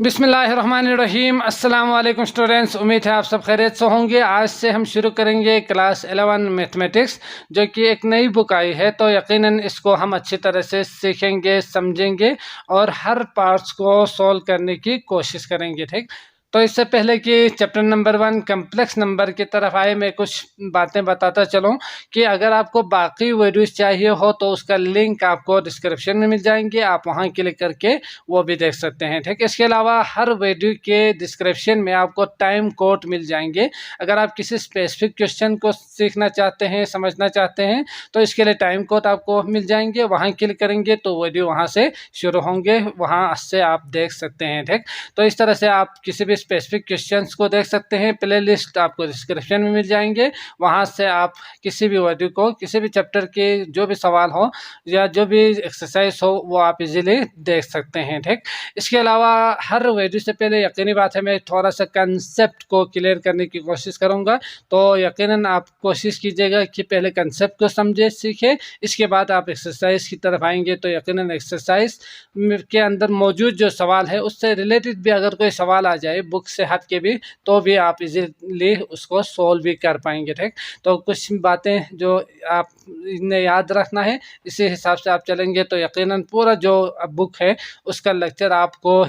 बिस्मिल्लाहिर्रहमानिर्रहीम। अस्सलाम वालेकुम स्टूडेंट्स, उम्मीद है आप सब खैरियत से होंगे। आज से हम शुरू करेंगे क्लास 11 मैथमेटिक्स, जो कि एक नई बुक आई है। तो यकीनन इसको हम अच्छी तरह से सीखेंगे, समझेंगे और हर पार्ट्स को सॉल्व करने की कोशिश करेंगे। ठीक, तो इससे पहले कि चैप्टर नंबर 1 कम्प्लेक्स नंबर की तरफ आए, मैं कुछ बातें बताता चलूँ कि अगर आपको बाकी वीडियोस चाहिए हो तो उसका लिंक आपको डिस्क्रिप्शन में मिल जाएंगे, आप वहां क्लिक करके वो भी देख सकते हैं। ठीक, इसके अलावा हर वीडियो के डिस्क्रिप्शन में आपको टाइम कोड मिल जाएंगे। अगर आप किसी स्पेसिफिक क्वेश्चन को सीखना चाहते हैं, समझना चाहते हैं, तो इसके लिए टाइम कोड आपको मिल जाएंगे। वहां क्लिक करेंगे तो वीडियो वहां से शुरू होंगे, वहां से आप देख सकते हैं। ठीक, तो इस तरह से आप किसी भी स्पेसिफिक क्वेश्चंस को देख सकते हैं। प्ले लिस्ट आपको डिस्क्रिप्शन में मिल जाएंगे, वहां से आप किसी भी वीडियो को, किसी भी चैप्टर के जो भी सवाल हो या जो भी एक्सरसाइज हो वो आप इजीली देख सकते हैं। ठीक, इसके अलावा हर वीडियो से पहले यकीनी बात है मैं थोड़ा सा कंसेप्ट को क्लियर करने की कोशिश करूंगा। तो यकीनन आप कोशिश कीजिएगा कि पहले कंसेप्ट को समझे, सीखे, इसके बाद आप एक्सरसाइज की तरफ आएंगे। तो यकीनन एक्सरसाइज के अंदर मौजूद जो सवाल है उससे रिलेटेड भी अगर कोई सवाल आ जाए बुक से हट के भी, तो भी आप इजीली उसको सोल्व भी कर पाएंगे। ठीक, तो कुछ बातें जो आप इन्हें याद रखना है, इसी हिसाब से आप चलेंगे तो यकीनन पूरा जो बुक है उसका लेक्चर आपको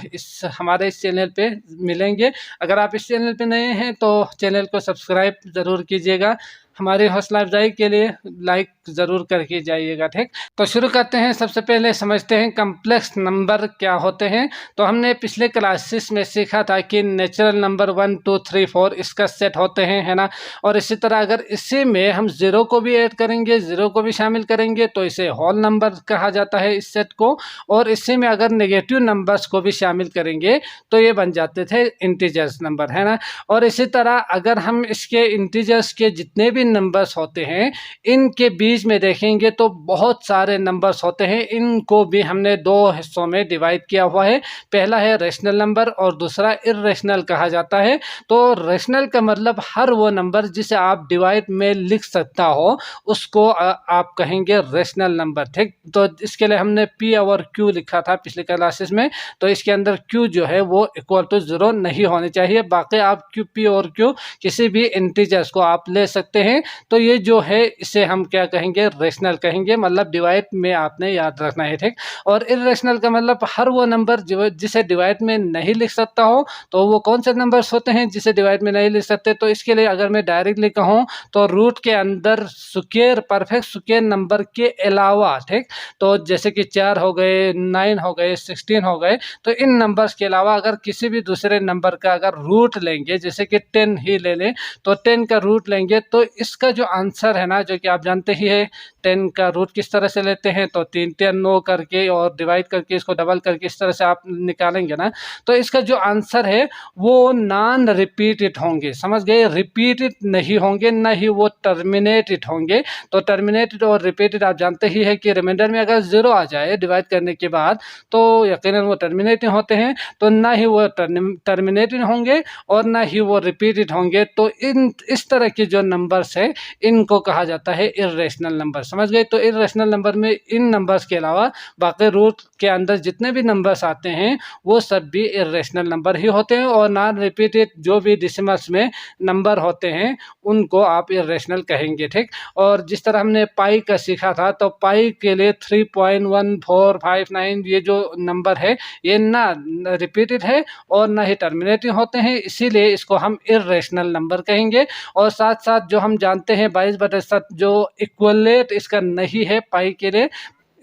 हमारे इस चैनल पे मिलेंगे। अगर आप इस चैनल पे नए हैं तो चैनल को सब्सक्राइब ज़रूर कीजिएगा, हमारी हौसला अफजाई के लिए लाइक ज़रूर करके जाइएगा। ठीक, तो शुरू करते हैं। सबसे पहले समझते हैं कम्प्लेक्स नंबर क्या होते हैं। तो हमने पिछले क्लासेस में सीखा था कि नेचुरल नंबर 1 2 3 4 इसका सेट होते हैं, है ना। और इसी तरह अगर इसी में हम ज़ीरो को भी ऐड करेंगे, ज़ीरो को भी शामिल करेंगे तो इसे होल नंबर कहा जाता है इस सेट को। और इसी में अगर नेगेटिव नंबर्स को भी शामिल करेंगे तो ये बन जाते थे इंटीजर्स नंबर, है ना। और इसी तरह अगर हम इसके इंटीजर्स के जितने भी नंबर्स होते हैं इनके बीच में देखेंगे तो बहुत सारे नंबर्स होते हैं। इनको भी हमने दो हिस्सों में डिवाइड किया हुआ है, पहला है रेशनल नंबर और दूसरा इर्रेशनल कहा जाता है। तो रेशनल का मतलब हर वो नंबर जिसे आप डिवाइड में लिख सकता हो उसको आप कहेंगे रेशनल नंबर। ठीक, तो इसके लिए हमने पी और क्यू लिखा था पिछले क्लासेस में। तो इसके अंदर क्यू जो है वो इक्वल टू 0 नहीं होनी चाहिए, बाकी आप क्यू पी और क्यू किसी भी इंटीजर्स को आप ले सकते हैं। तो ये जो है इसे हम क्या कहेंगे, रेशनल कहेंगे, मतलब डिवाइड में आपने याद रखना है। ठीक, और इर्रेशनल का मतलब हर वो नंबर जिसे डिवाइड में नहीं लिख सकता हो। तो वो कौन से नंबर्स होते हैं जिसे डिवाइड में नहीं लिख सकते, तो इसके लिए अगर मैं डायरेक्टली कहूँ तो रूट के अंदर स्क्वायर, परफेक्ट स्क्वायर नंबर के अलावा, ठीक, तो जैसे कि 4 हो गए, 9 हो गए, 16 हो गए, तो इन नंबर्स के अलावा अगर किसी भी दूसरे नंबर का अगर रूट लेंगे, जैसे कि 10 ही ले लें, तो 10 का रूट लेंगे तो इसका जो आंसर है ना, जो कि आप जानते ही है 10 का रूट किस तरह से लेते हैं, तो 3 10 9 करके और डिवाइड करके इसको डबल करके इस तरह से आप निकालेंगे ना, तो इसका जो आंसर है वो नॉन रिपीटेड होंगे। समझ गए, रिपीटेड नहीं होंगे, ना ही वो टर्मिनेटेड होंगे। तो टर्मिनेटेड और रिपीटेड आप जानते ही है कि रिमाइंडर में अगर 0 आ जाए डिवाइड करने के बाद तो यकीनन वो टर्मिनेटेड होते हैं। तो ना ही वो टर्मिनेटेड होंगे और ना ही वो रिपीटेड होंगे। तो इस तरह के जो नंबर्स है इनको कहा जाता है इर्रेशनल नंबर। समझ गए, तो इर्रेशनल नंबर में इन नंबर्स के अलावा बाकी रूट के अंदर जितने भी नंबर्स आते हैं वो सब भी इर्रेशनल नंबर ही होते हैं। और नॉन रिपीटेड जो भी डेसिमल्स में नंबर होते हैं उनको आप इर्रेशनल कहेंगे। ठीक, और जिस तरह हमने पाई का सीखा था, तो पाई के लिए 3.1459 ये जो नंबर है ये ना रिपीटेड है और ना ही टर्मिनेटिंग होते हैं, इसीलिए इसको हम इर्रेशनल नंबर कहेंगे। और साथ साथ जो हम जानते हैं 22/7 जो इक्वलेट इसका नहीं है पाई के लिए,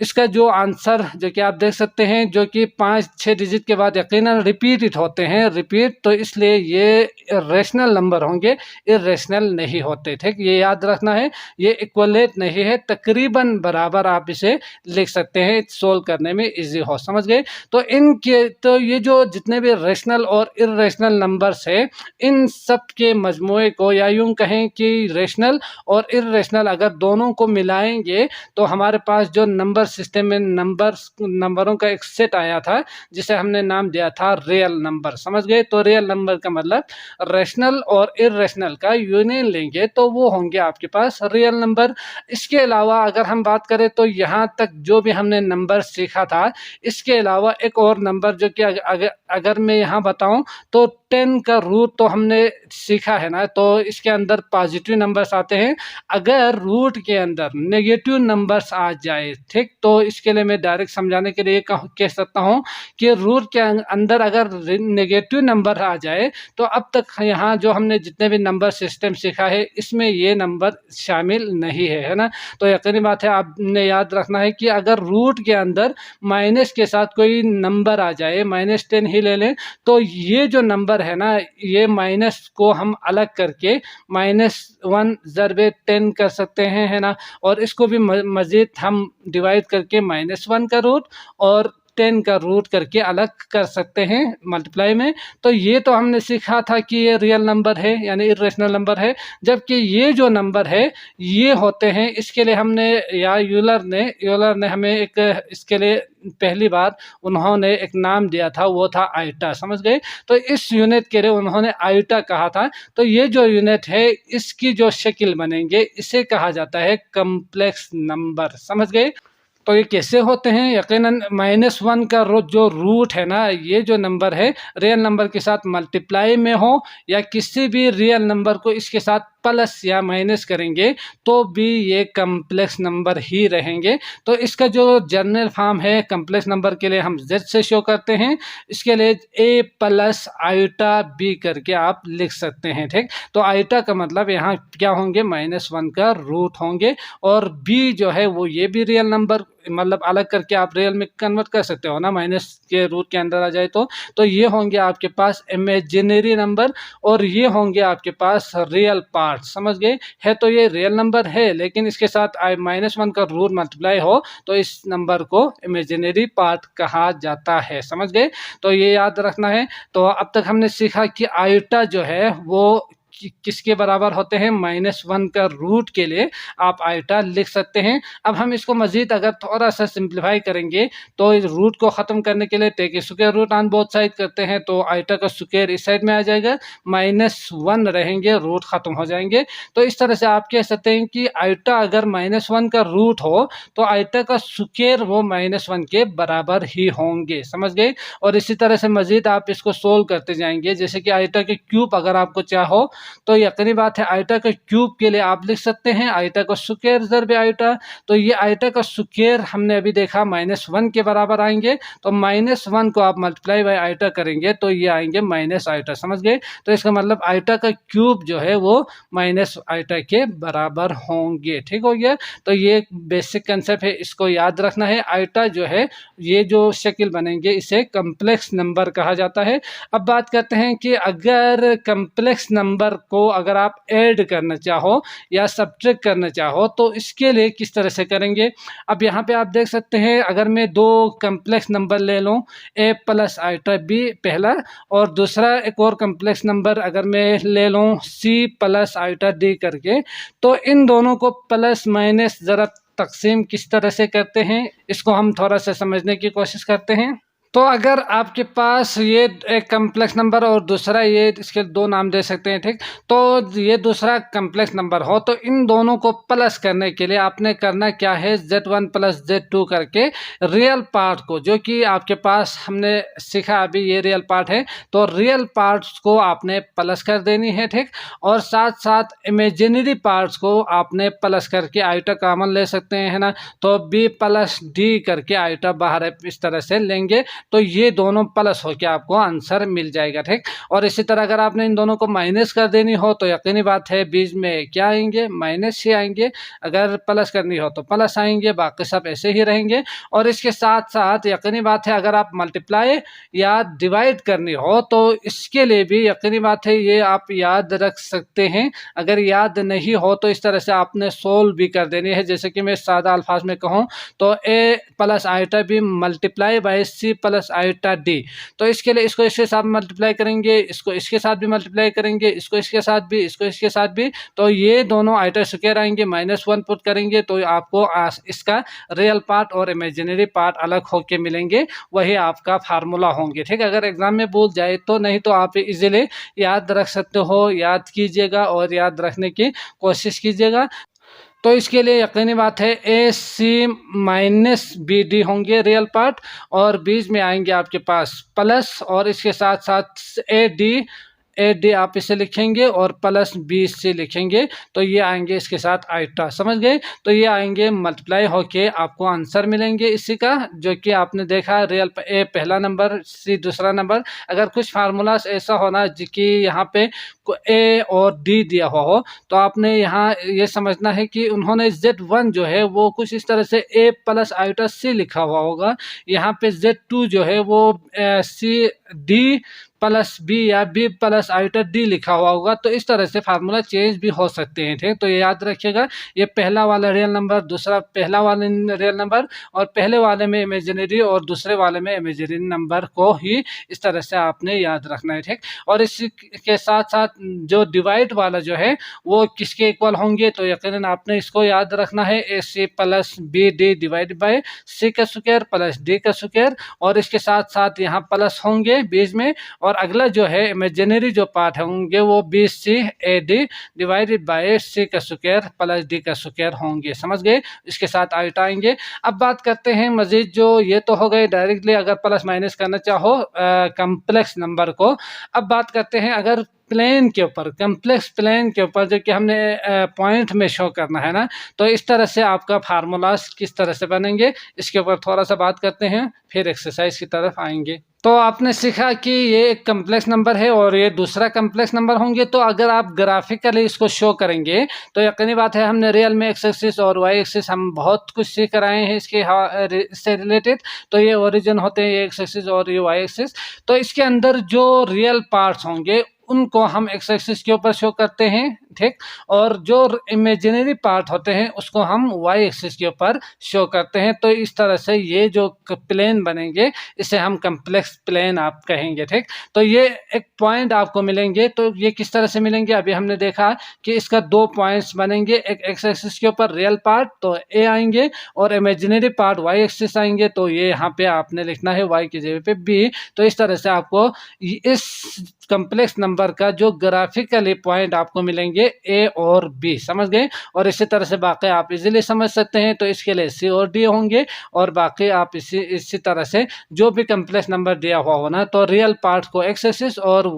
इसका जो आंसर जो कि आप देख सकते हैं जो कि 5-6 डिजिट के बाद यकीनन रिपीटेड होते हैं, रिपीट, तो इसलिए ये रेशनल नंबर होंगे, इर्रेशनल नहीं होते। ठीक, ये याद रखना है, ये इक्वलेट नहीं है, तकरीबन बराबर आप इसे लिख सकते हैं, सोल्व करने में इजी हो। समझ गए, तो इनके तो ये जो जितने भी रेशनल और इर्रेशनल नंबर्स है इन सब के मजमूए को, या यूं कहें कि रेशनल और इर्रेशनल अगर दोनों को मिलाएंगे तो हमारे पास जो नंबर सिस्टम में नंबरों का एक सेट आया था जिसे हमने नाम दिया था रियल नंबर। समझ गए? तो रियल नंबर का मतलब रैशनल और इर्रेशनल का यूनियन लेंगे तो वो होंगे आपके पास रियल नंबर। इसके अलावा अगर हम बात करें तो यहाँ तक जो भी हमने नंबर सीखा था, इसके अलावा एक और नंबर जो कि अगर मैं यहाँ बताऊं तो 10 का रूट तो हमने सीखा है ना, तो इसके अंदर पॉजिटिव नंबर्स आते हैं। अगर रूट के अंदर नेगेटिव नंबर्स आ जाए, ठीक, तो इसके लिए मैं डायरेक्ट समझाने के लिए कह सकता हूँ कि रूट के अंदर अगर नेगेटिव नंबर आ जाए तो अब तक यहाँ जो हमने जितने भी नंबर सिस्टम सीखा है इसमें ये नंबर शामिल नहीं है ना। तो यकीनी बात है आपने याद रखना है कि अगर रूट के अंदर माइनस के साथ कोई नंबर आ जाए, -10 ही ले लें, तो ये जो नंबर है ना, ये माइनस को हम अलग करके -1 ज़रबे 10 कर सकते हैं, है ना। और इसको भी मज़ीद हम डिवाइड करके -1 का रूट और 10 का रूट करके अलग कर सकते हैं मल्टीप्लाई में। तो ये तो हमने सीखा था कि ये रियल नंबर है यानी इर्रेशनल नंबर है, जबकि ये जो नंबर है ये होते हैं, इसके लिए हमने या यूलर ने हमें एक इसके लिए पहली बार उन्होंने एक नाम दिया था, वो था आइटा। समझ गए? तो इस यूनिट के लिए उन्होंने आइटा कहा था। तो ये जो यूनिट है इसकी जो शक्ल बनेंगे इसे कहा जाता है कम्प्लेक्स नंबर। समझ गए? तो ये कैसे होते हैं? यकीनन -1 का जो रूट है ना, ये जो नंबर है रियल नंबर के साथ मल्टीप्लाई में हो या किसी भी रियल नंबर को इसके साथ प्लस या माइनस करेंगे तो भी ये कम्प्लेक्स नंबर ही रहेंगे। तो इसका जो जनरल फॉर्म है कम्प्लेक्स नंबर के लिए हम z से शो करते हैं, इसके लिए a प्लस आइटा b करके आप लिख सकते हैं, ठीक। तो आइटा का मतलब यहाँ क्या होंगे, -1 का रूट होंगे, और b जो है वो ये भी रियल नंबर मतलब अलग करके आप रियल में कन्वर्ट कर सकते हो ना, माइनस के रूट के अंदर आ जाए तो ये होंगे आपके पास इमेजिनरी नंबर और ये होंगे आपके पास रियल पार्ट। समझ गए? है तो ये रियल नंबर है, लेकिन इसके साथ -1 का रूट मल्टीप्लाई हो तो इस नंबर को इमेजिनरी पार्ट कहा जाता है। समझ गए? तो ये याद रखना है। तो अब तक हमने सीखा कि आइटा जो है वो किसके बराबर होते हैं, -1 का रूट के लिए आप आइटा लिख सकते हैं। अब हम इसको मजीद अगर थोड़ा सा सिंप्लीफाई करेंगे तो इस रूट को ख़त्म करने के लिए take square root on both side करते हैं, तो आइटा का स्क्वायर इस साइड में आ जाएगा, -1 रहेंगे, रूट ख़त्म हो जाएंगे। तो इस तरह से आप कह सकते हैं कि आइटा अगर -1 का रूट हो तो आइटा का स्क्वायर वो -1 के बराबर ही होंगे। समझ गए? और इसी तरह से मजीद आप इसको सोल्व करते जाएंगे, जैसे कि आइटा के क्यूब अगर आपको चाहो तो यकीनी बात है आइटा के क्यूब के लिए आप लिख सकते हैं आइटा का स्क्वायर ज़रबे आइटा। तो ये आइटा का स्क्वायर हमने अभी देखा -1 के बराबर आएंगे, तो -1 को आप मल्टीप्लाई बाय आइटा करेंगे तो ये आएंगे माइनस आइटा। समझ गए? तो इसका मतलब आइटा का क्यूब जो है वो माइनस आइटा के बराबर होंगे। ठीक हो गया? तो ये बेसिक कंसेप्ट है, इसको याद रखना है। आइटा जो है ये जो शक्ल बनेंगे इसे कम्प्लेक्स नंबर कहा जाता है। अब बात करते हैं कि अगर कम्प्लेक्स नंबर को अगर आप ऐड करना चाहो या सब्ट्रैक्ट करना चाहो तो इसके लिए किस तरह से करेंगे। अब यहाँ पे आप देख सकते हैं, अगर मैं दो कम्प्लेक्स नंबर ले लूँ, a प्लस आइटा b पहला, और दूसरा एक और कम्प्लेक्स नंबर अगर मैं ले लूँ c प्लस आइटा d करके, तो इन दोनों को प्लस माइनस ज़रा तकसीम किस तरह से करते हैं इसको हम थोड़ा सा समझने की कोशिश करते हैं। तो अगर आपके पास ये एक कम्प्लेक्स नंबर और दूसरा ये, इसके दो नाम दे सकते हैं, ठीक। तो ये दूसरा कम्प्लेक्स नंबर हो तो इन दोनों को प्लस करने के लिए आपने करना क्या है, Z1 प्लस Z2 करके रियल पार्ट को, जो कि आपके पास हमने सीखा अभी ये रियल पार्ट है, तो रियल पार्ट्स को आपने प्लस कर देनी है, ठीक। और साथ साथ इमेजिनरी पार्ट्स को आपने प्लस करके आइटा कॉमन ले सकते हैं, है ना। तो B प्लस D करके आइटा बाहर इस तरह से लेंगे तो ये दोनों प्लस होकर आपको आंसर मिल जाएगा, ठीक। और इसी तरह अगर आपने इन दोनों को माइनस कर देनी हो तो यकीनी बात है बीच में क्या आएंगे, माइनस ही आएंगे। अगर प्लस करनी हो तो प्लस आएंगे, बाकी सब ऐसे ही रहेंगे। और इसके साथ साथ यकीनी बात है अगर आप मल्टीप्लाई या डिवाइड करनी हो तो इसके लिए भी यकीनी बात है ये आप याद रख सकते हैं। अगर याद नहीं हो तो इस तरह से आपने सोल्व भी कर देनी है। जैसे कि मैं सादा अल्फाज में कहूँ तो a plus iota b multiply by c plus iota D. तो इसके लिए इसको इसके साथ मल्टीप्लाई करेंगे, इसको इसके साथ भी मल्टीप्लाई करेंगे, इसको इसके साथ भी, इसको इसके साथ भी, तो ये दोनों आयोटा स्क्वायर आएंगे, -1 पुट करेंगे तो आपको इसका रियल पार्ट और इमेजिनरी पार्ट अलग होके मिलेंगे, वही आपका फार्मूला होंगे। ठीक है, अगर एग्जाम में भूल जाए तो, नहीं तो आप इजीली याद रख सकते हो, याद कीजिएगा और याद रखने की कोशिश कीजिएगा। तो इसके लिए यकीनी बात है A C minus B D होंगे रियल पार्ट, और बीच में आएंगे आपके पास प्लस, और इसके साथ साथ ए डी आप इसे लिखेंगे और प्लस बी सी लिखेंगे, तो ये आएंगे इसके साथ आइटा। समझ गए? तो ये आएंगे मल्टीप्लाई होके आपको आंसर मिलेंगे इसी का, जो कि आपने देखा रियल ए पहला नंबर, सी दूसरा नंबर। अगर कुछ फार्मूलाज ऐसा होना कि यहाँ पे ए और डी दिया हुआ हो, तो आपने यहाँ ये समझना है कि उन्होंने Z1 जो है वो कुछ इस तरह से ए प्लस आइटा सी लिखा हुआ होगा, यहाँ पे Z2 जो है वो सी डी प्लस बी या बी प्लस आइटा डी लिखा हुआ होगा। तो इस तरह से फार्मूला चेंज भी हो सकते हैं। ठीक, तो ये याद रखिएगा, ये पहला वाला रियल नंबर, दूसरा पहला वाला रियल नंबर, और पहले वाले में इमेजिनरी और दूसरे वाले में इमेजिनरी नंबर को ही इस तरह से आपने याद रखना है। ठीक, और इसके साथ साथ जो डिवाइड वाला जो है वो किसके इक्वल होंगे, तो यकीनन आपने इसको याद रखना है, A C plus B D divide by C का स्क्वायर प्लस डी का स्क्वायर, और इसके साथ साथ यहाँ प्लस होंगे बीच में, और अगला जो है इमेजिनरी जो पार्ट होंगे वो B C A D divided by C का स्क्वायर प्लस डी का स्क्वायर होंगे। समझ गए? इसके साथ आइटा आएंगे। अब बात करते हैं मजीद, जो ये तो हो गए डायरेक्टली अगर प्लस माइनस करना चाहो कम्प्लेक्स नंबर को। अब बात करते हैं अगर प्लेन के ऊपर, कम्प्लेक्स प्लेन के ऊपर, जो कि हमने पॉइंट में शो करना है ना, तो इस तरह से आपका फार्मूलाज किस तरह से बनेंगे, इसके ऊपर थोड़ा सा बात करते हैं, फिर एक्सरसाइज की तरफ आएंगे। तो आपने सीखा कि ये एक कम्प्लेक्स नंबर है और ये दूसरा कम्प्लेक्स नंबर होंगे। तो अगर आप ग्राफिकली इसको शो करेंगे तो यकीनी बात है, हमने रियल में एक्स एक्सिस और वाई एक्सिस हम बहुत कुछ सीख कर आए हैं इससे रिलेटेड। तो ये ओरिजिन होते हैं, ये एक्स एक्सिस और ये वाई एक्सिस। तो इसके अंदर जो रियल पार्ट्स होंगे उनको हम एक्स एक्सिस के ऊपर शो करते हैं, ठीक, और जो इमेजिनरी पार्ट होते हैं उसको हम वाई एक्सिस के ऊपर शो करते हैं। तो इस तरह से ये जो प्लेन बनेंगे इसे हम कम्प्लेक्स प्लेन आप कहेंगे। ठीक, तो ये एक पॉइंट आपको मिलेंगे। तो ये किस तरह से मिलेंगे, अभी हमने देखा कि इसका 2 पॉइंट्स बनेंगे, एक एक्स एक्सिस के ऊपर रियल पार्ट तो ए आएंगे और इमेजिनरी पार्ट वाई एक्सिस आएंगे। तो ये यहाँ पे आपने लिखना है वाई की जगह पे बी। तो इस तरह से आपको इस कम्प्लेक्स नंबर का जो ग्राफिकली पॉइंट आपको मिलेंगे ए और बी। समझ गए? और इसी तरह से बाकी आप इजीली समझ सकते हैं। तो इसके लिए सी और डी होंगे, और बाकी आप इसी तरह से जो भी कम्प्लेक्स नंबर दिया हुआ हो ना, तो रियल पार्ट को एक्स एक्सिस और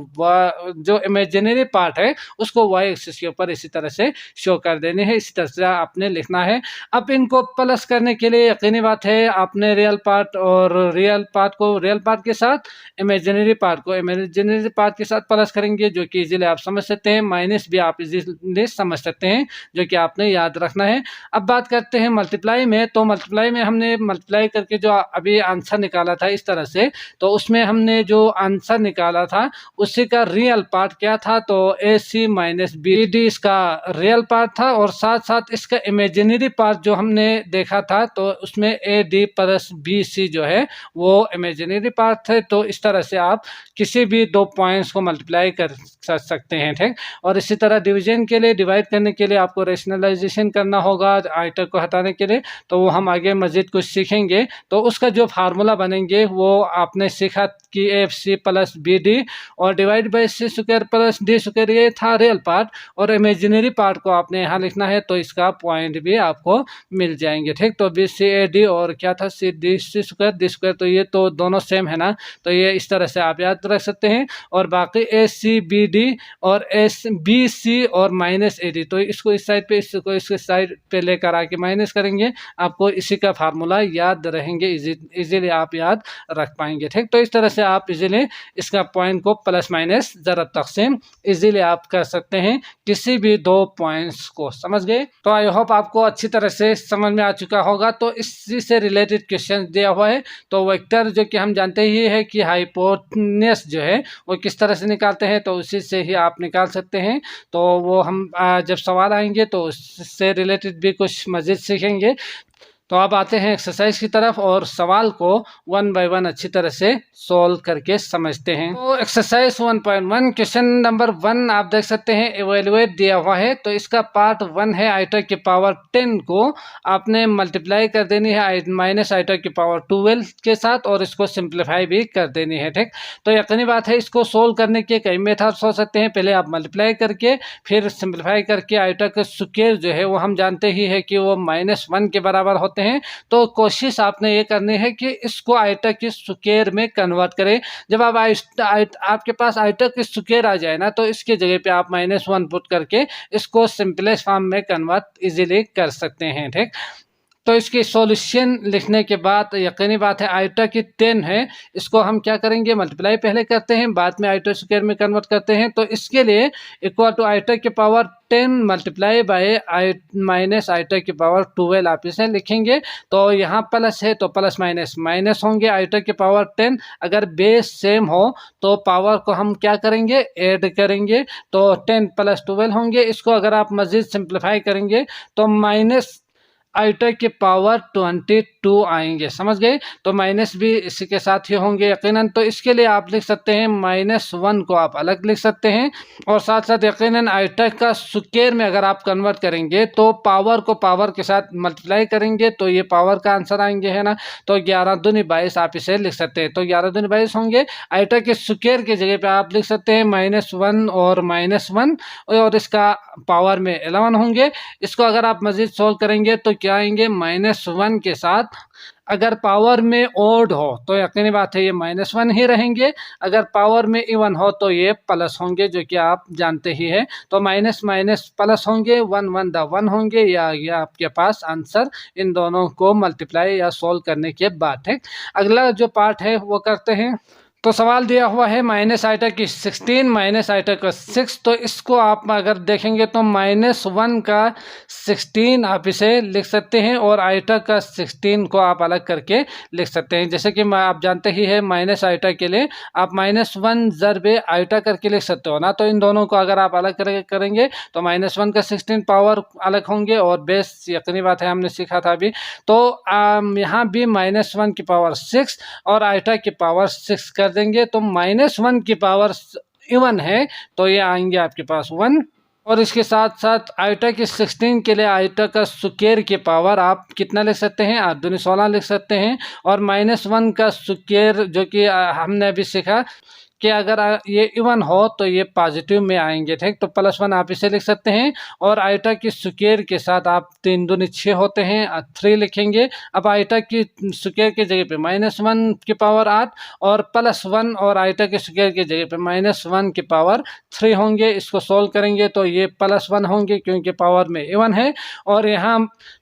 जो इमेजिनरी पार्ट है उसको वाई एक्सिस के ऊपर इसी तरह से शो कर देने हैं। इसी तरह से आपने लिखना है। अब इनको प्लस करने के लिए यकीनी बात है, आपने रियल पार्ट और रियल पार्ट को रियल पार्ट के साथ, इमेजिनरी पार्ट को इमेजिनरी पार्ट के साथ प्लस करेंगे, जो कि इजीली आप समझ सकते हैं। माइनस भी आप इजीली समझ सकते हैं, जो कि आपने याद रखना है। अब बात करते हैं मल्टीप्लाई में। तो मल्टीप्लाई में हमने मल्टीप्लाई करके जो अभी आंसर निकाला था इस तरह से, तो उसमें हमने जो आंसर निकाला था उसी का रियल पार्ट क्या था, तो ए सी माइनस बी डी इसका रियल पार्ट था, और साथ साथ इसका इमेजिनरी पार्ट जो हमने देखा था तो उसमें A D plus B C जो है वो इमेजिनरी पार्ट थे। तो इस तरह से आप किसी भी 2 पॉइंट्स को मल्टीप्लाई कर सकते हैं। ठीक, और इसी तरह डिवीजन के लिए, डिवाइड करने के लिए आपको रेशनलाइजेशन करना होगा आइटम को हटाने के लिए। तो वो हम आगे मजीद कुछ सीखेंगे। तो उसका जो फार्मूला बनेंगे वो आपने सीखा कि F C plus B D और divide by C square plus D square, ये था रियल पार्ट, और इमेजिनरी पार्ट को आपने यहाँ लिखना है। तो इसका पॉइंट भी आपको मिल जाएंगे। ठीक, तो बी सी ए डी और क्या था C D C square D square, तो ये तो दोनों सेम है ना, तो ये इस तरह से आप याद रख सकते हैं। और बाकी ए सी बी डी और एस बी सी और माइनस ए डी, तो इसको इस साइड पे, इसको इस साइड पे लेकर आके माइनस करेंगे, आपको इसी का फार्मूला याद रहेंगे, इजीली आप याद रख पाएंगे। ठीक, तो इस तरह से आप इजीली इसका पॉइंट को प्लस माइनस ज़रब तक़सीम इजीली आप कर सकते हैं किसी भी 2 पॉइंट्स को। समझ गए? तो आई होप आपको अच्छी तरह से समझ में आ चुका होगा। तो इसी से रिलेटेड क्वेश्चन दिया हुआ है। तो वेक्टर जो कि हम जानते ही है कि हाइपोटेन्यूस जो है वो किस तरह से निकालते हैं, तो उसी से ही आप निकाल सकते हैं। तो वो हम जब सवाल आएंगे तो उससे रिलेटेड भी कुछ मज़ीद सीखेंगे। तो अब आते हैं एक्सरसाइज की तरफ और सवाल को वन बाय वन अच्छी तरह से सॉल्व करके समझते हैं। तो एक्सरसाइज 1.1 क्वेश्चन नंबर 1 आप देख सकते हैं इवेल्युएट दिया हुआ है। तो इसका पार्ट 1 है आइटा की पावर 10 को आपने मल्टीप्लाई कर देनी है माइनस आइटा की पावर 12 के साथ और इसको सिंप्लीफाई भी कर देनी है। ठीक, तो यकीनी बात है इसको सोल्व करने के कई मेथड्स हो सकते हैं। पहले आप मल्टीप्लाई करके फिर सिंप्लीफाई करके आइटा का स्क्वायर जो है वो हम जानते ही है कि वो -1 के बराबर होते हैं। तो कोशिश आपने ये करनी है कि इसको आइटा के स्क्वायर में कन्वर्ट करें। जब आप आपके पास आइटा के स्क्वायर आ जाए ना तो इसके जगह पे आप -1 पुट करके इसको सिंपलेस्ट फॉर्म में कन्वर्ट इजीली कर सकते हैं। ठीक, तो इसकी सॉल्यूशन लिखने के बाद यकीनी बात है आइटा की 10 है, इसको हम क्या करेंगे मल्टीप्लाई पहले करते हैं बाद में आइटा स्क्वायर में कन्वर्ट करते हैं। तो इसके लिए इक्वल टू आइटा की power 10 multiply by minus iota की पावर 12 आप इसे लिखेंगे। तो यहाँ प्लस है तो प्लस माइनस माइनस होंगे। आइटा की पावर 10 अगर बेस सेम हो तो पावर को हम क्या करेंगे ऐड करेंगे तो 10 + 12 होंगे। इसको अगर आप मजीद सिंप्लीफाई करेंगे तो माइनस आइटा के पावर 22 आएंगे, समझ गए। तो माइनस भी इसी के साथ ही होंगे यकीनन। तो इसके लिए आप लिख सकते हैं -1 को आप अलग लिख सकते हैं और साथ साथ यकीनन आइटा का स्क्वायर में अगर आप कन्वर्ट करेंगे तो पावर को पावर के साथ मल्टीप्लाई करेंगे तो ये पावर का आंसर आएंगे, है ना। तो 11 दूनी 22 आप इसे लिख सकते हैं। तो 11 दूनी 22 होंगे। आइटा के स्क्वायर की जगह पे आप लिख सकते हैं -1 और -1 और इसका पावर में 11 होंगे। इसको अगर आप मजीद सोल्व करेंगे तो क्या आएंगे -1 के साथ अगर पावर में ओड हो तो यकीनी बात है ये -1 ही रहेंगे। अगर पावर में इवन हो तो ये प्लस होंगे जो कि आप जानते ही है। तो माइनस माइनस प्लस होंगे, 1 1 द 1 होंगे। या आपके पास आंसर इन दोनों को मल्टीप्लाई या सोल्व करने के बाद है। अगला जो पार्ट है वो करते हैं। तो सवाल दिया हुआ है माइनस आइटा की 16 माइनस आइटा का 6। तो इसको आप अगर देखेंगे तो -1 का 16 आप इसे लिख सकते हैं और आइटा का 16 को आप अलग करके लिख सकते हैं। जैसे कि आप जानते ही है माइनस आइटा के लिए आप -1 ज़रबे आइटा करके लिख सकते हो ना। तो इन दोनों को अगर आप अलग करेंगे तो -1 का 16 पावर अलग होंगे और बेस यकीनी बात है हमने सीखा था अभी। तो यहाँ भी -1 की पावर 6 और आइटा की पावर 6 कर देंगे तो -1 की पावर इवन है तो ये आएंगे आपके पास 1 और इसके साथ साथ आइटा की 16 के लिए आइटा का स्क्वायर की पावर आप कितना लिख सकते हैं 8 दूनी 16 लिख सकते हैं और -1 का स्क्वायर जो कि हमने अभी सीखा कि अगर ये इवन हो तो ये पॉजिटिव में आएंगे। ठीक, तो +1 आप इसे लिख सकते हैं और आइटा की स्क्वायर के साथ आप 3 दूनी 6 होते हैं 3 लिखेंगे। अब आइटा की स्क्वायर की जगह पे -1 की पावर 8 और +1 और आइटा के स्क्वायर की जगह पे -1 की पावर 3 होंगे। इसको सोल्व करेंगे तो ये +1 होंगे क्योंकि पावर में इवन है और यहाँ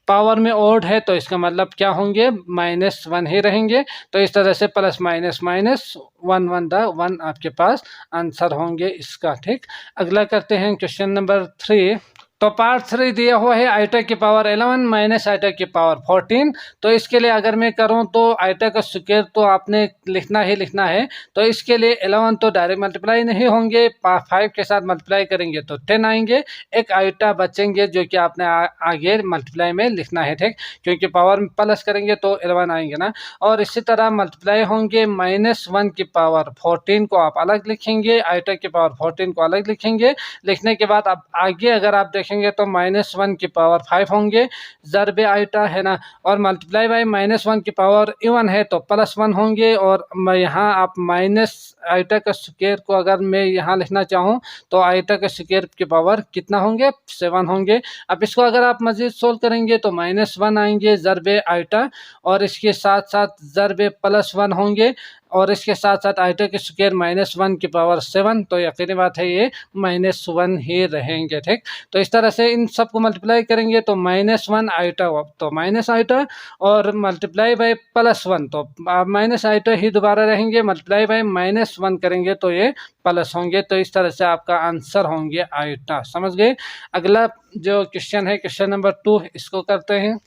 पावर में ओड है तो इसका मतलब क्या होंगे -1 ही रहेंगे। तो इस तरह से प्लस माइनस माइनस 1 1 द 1 आपके पास आंसर होंगे इसका। ठीक, अगला करते हैं क्वेश्चन नंबर 3। तो पार्ट 3 दिया हुआ है आइटा की पावर 11 माइनस आइटा की पावर 14। तो इसके लिए अगर मैं करूं तो आइटा का स्क्वायर तो आपने लिखना ही लिखना है। तो इसके लिए 11 तो डायरेक्ट मल्टीप्लाई नहीं होंगे, 5 के साथ मल्टीप्लाई करेंगे तो 10 आएंगे। एक आइटा बचेंगे जो कि आपने आगे मल्टीप्लाई में लिखना है। ठीक, क्योंकि पावर में प्लस करेंगे तो 11 आएंगे ना। और इसी तरह मल्टीप्लाई होंगे -1 की पावर 14 को आप अलग लिखेंगे, आइटा की पावर 14 को अलग लिखेंगे। लिखने के बाद अब आगे अगर आप देखेंगे तो -1 की पावर 5 होंगे ज़रबे आइटा, है ना। और मल्टीप्लाई बाय -1 की पावर इवन है तो +1 होंगे और यहाँ आप माइनस आइटा का स्क्वायर को अगर मैं यहाँ लिखना चाहूँ तो आइटा का स्क्वायर की पावर कितना होंगे 7 होंगे। अब इसको अगर आप मजीद सोल्व करेंगे तो -1 आएंगे ज़रबे आइटा और इसके साथ साथ ज़रबे +1 होंगे और इसके साथ साथ आइटा के स्क्वायर -1 की पावर 7। तो यकीनी बात है ये -1 ही रहेंगे। ठीक, तो इस तरह से इन सब को मल्टीप्लाई करेंगे तो -1 आइटा तो माइनस आइटा और मल्टीप्लाई बाय +1 तो माइनस आइटा ही दोबारा रहेंगे, मल्टीप्लाई बाय -1 करेंगे तो ये प्लस होंगे। तो इस तरह से आपका आंसर होंगे आइटा, समझ गए। अगला जो क्वेश्चन है क्वेश्चन नंबर 2 इसको करते हैं।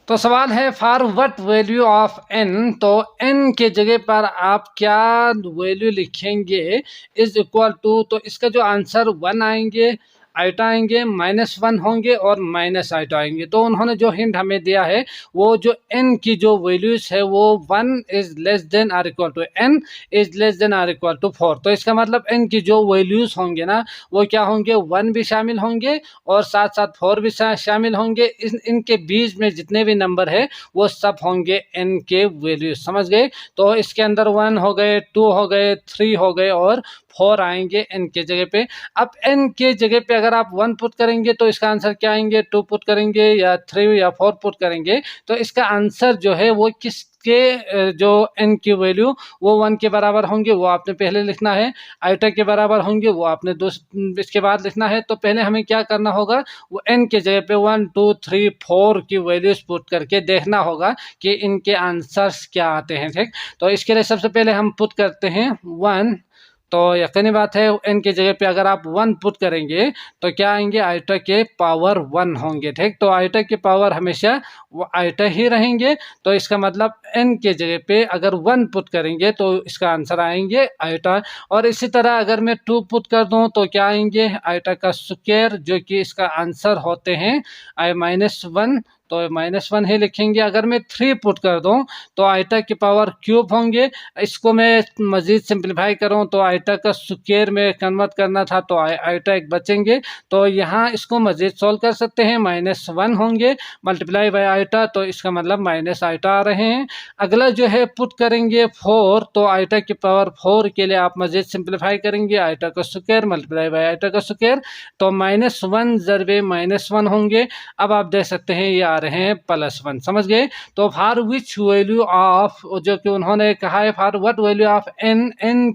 तो सवाल है for what value of n। तो n के जगह पर आप क्या वैल्यू लिखेंगे इज इक्वल टू, तो इसका जो आंसर 1 आएंगे, आइटा आएंगे, -1 होंगे और माइनस आइटा आएंगे। तो उन्होंने जो हिंट हमें दिया है वो जो n की जो वैल्यूज है वो 1 is less than or equal to n is less than or equal to 4। तो इसका मतलब n की जो वैल्यूज होंगे ना वो क्या होंगे, 1 भी शामिल होंगे और साथ साथ 4 भी शामिल होंगे। इनके बीच में जितने भी नंबर है वो सब होंगे n के वैल्यूज, समझ गए। तो इसके अंदर 1 हो गए, 2 हो गए, 3 हो गए और 4 आएंगे n के जगह पे। अब n के जगह पे अगर आप 1 पुट करेंगे तो इसका आंसर क्या आएंगे, 2 पुट करेंगे या 3 या 4 पुट करेंगे तो इसका आंसर जो है वो किसके जो n की वैल्यू वो 1 के बराबर होंगे वो आपने पहले लिखना है, आइटा के बराबर होंगे वो आपने इसके बाद लिखना है। तो पहले हमें क्या करना होगा, वो n के जगह पे 1 2 3 4 की वैल्यूज पुट करके देखना होगा कि इनके आंसर्स क्या आते हैं, ठीक। तो इसके लिए सबसे पहले हम पुट करते हैं 1। तो यकीनी बात है n की जगह पे अगर आप 1 पुट करेंगे तो क्या आएंगे, आइटा के पावर 1 होंगे, ठीक। तो आइटा के पावर हमेशा वो आइटा ही रहेंगे। तो इसका मतलब n के जगह पे अगर 1 पुट करेंगे तो इसका आंसर आएंगे आइटा। और इसी तरह अगर मैं 2 पुट कर दूं तो क्या आएंगे, आइटा का स्क्वायर, जो कि इसका आंसर होते हैं -1। तो -1 ही लिखेंगे। अगर मैं 3 पुट कर दूं तो आइटा की पावर क्यूब होंगे। इसको मैं मज़ीद सिंप्लीफाई करूं तो आइटा का स्क्वायर में कन्वर्ट करना था तो आइटा एक बचेंगे। तो यहाँ इसको मज़ीद सॉल्व कर सकते हैं, -1 होंगे मल्टीप्लाई बाय आइटा, तो इसका मतलब माइनस आइटा आ रहे हैं। अगला जो है पुट करेंगे 4, तो आइटा की पावर 4 के लिए आप मज़ीद सिंप्लीफाई करेंगे, आइटा का स्क्वायर मल्टीप्लाई बाय आइटा का स्क्वायर, तो -1 ज़रबे -1 होंगे। अब आप देख सकते हैं ये रहे हैं +1, समझ गए। तो फॉर विच वैल्यू ऑफ, जो कि उन्होंने कहा है for what value of n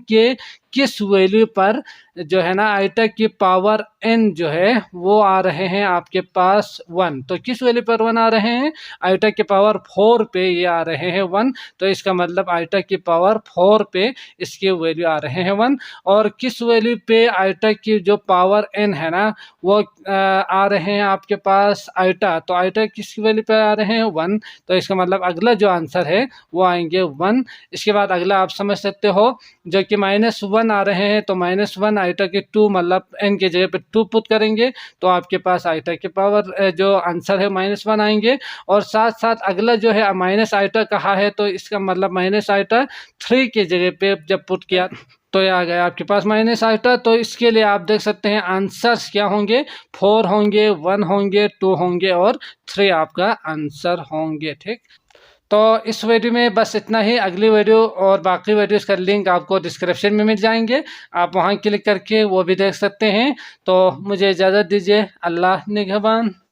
के किस वैल्यू पर जो है ना आइटा की पावर n जो है वो आ रहे हैं आपके पास 1। तो किस वैल्यू पर 1 आ रहे हैं, आइटा की पावर 4 पे ये आ रहे हैं 1। तो इसका मतलब आइटा की पावर 4 पे इसके वैल्यू आ रहे हैं 1। और किस वैल्यू पे आइटा की जो पावर n है ना वो आ रहे हैं आपके पास आइटा, तो आइटा किस वैल्यू पे आ रहे हैं 1। तो इसका मतलब अगला जो आंसर है वो आएंगे 1। इसके बाद अगला आप समझ सकते हो जो कि -1 आ रहे हैं, तो -1 आइटा के 2 मतलब n के जगह पे 2 पुट करेंगे तो आपके पास आइटा के पावर जो आंसर है -1 आएंगे। और साथ साथ अगला जो है माइनस आइटा कहा है तो इसका मतलब माइनस आइटा 3 के जगह पे जब पुट किया तो ये आ गया आपके पास माइनस आइटा। तो इसके लिए आप देख सकते हैं आंसर्स क्या होंगे, 4 होंगे, 1 होंगे, 2 होंगे और 3 आपका आंसर होंगे, ठीक। तो इस वीडियो में बस इतना ही। अगली वीडियो और बाकी वीडियोस का लिंक आपको डिस्क्रिप्शन में मिल जाएंगे, आप वहां क्लिक करके वो भी देख सकते हैं। तो मुझे इजाज़त दीजिए, अल्लाह निगहबान।